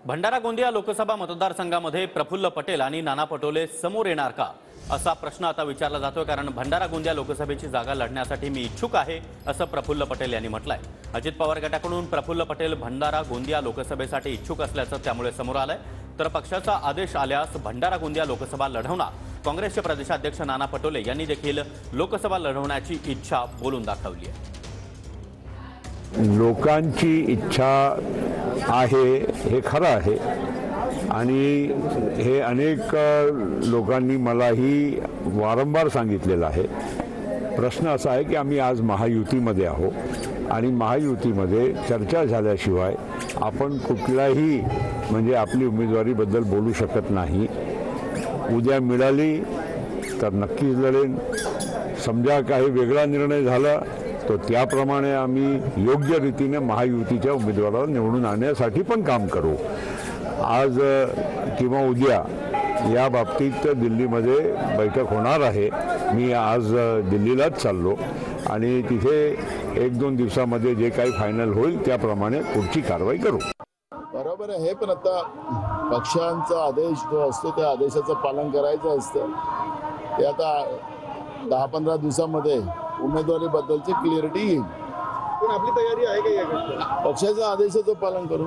भंडारा गोंदिया लोकसभा मतदारसंघामध्ये प्रफुल्ल पटेल आणि नाना पटोले समोर येणार का असा प्रश्न आता विचारला जातोय। कारण भंडारा गोंदिया लोकसभेची जागा लढण्यासाठी मी इच्छुक आहे असं प्रफुल्ल पटेल यांनी म्हटलंय। अजित पवार गटाकडून प्रफुल्ल पटेल भंडारा गोंदिया लोकसभेसाठी इच्छुक असल्याचं त्यामुळे समोर आलंय। तर पक्षाचा आदेश आल्यास भंडारा गोंदिया लोकसभा लढवणार। काँग्रेसचे प्रदेशाध्यक्ष नाना पटोले यांनी देखील लोकसभा लढवण्याची इच्छा बोलून दाखवली आहे। लोकांची इच्छा आहे हे खरं आहे आणि हे अनेक लोकांनी मलाही वारंवार सांगितलेलं आहे। प्रश्न असा आहे की आम्ही आज महायुतीमध्ये आहोत आणि महायुतीमध्ये चर्चा झाल्याशिवाय आपण कुठलाही म्हणजे आपली उमेदवारीबद्दल बोलू शकत नाही। उद्या मिळाली तर नक्कीच लढेन, समजा काही वेगळा निर्णय झाला तो त्याप्रमाणे आम्ही योग्य रीतीने महायुतीच्या उमेदवाराला निवडून आणण्यासाठी पण काम करू। आज किंवा उद्या या बाबतीत दिल्लीमध्ये बैठक होणार आहे। मी आज दिल्लीलाच चाललो आणि तिथे 1-2 दिवसामध्ये जे काही फायनल होईल त्याप्रमाणे पुढची कारवाई करू। बरोबर आहे, पण आता पक्षांचा आदेश जो असतो त्या आदेशाचं पालन करायचं असतं। ते आता 10-15 दिवसामध्ये उमेदवारीबद्दलची क्लिअरिटी येईल। पण आपली तयारी आहे का या गोष्टीला? पक्षाच्या आदेशाचं पालन करू।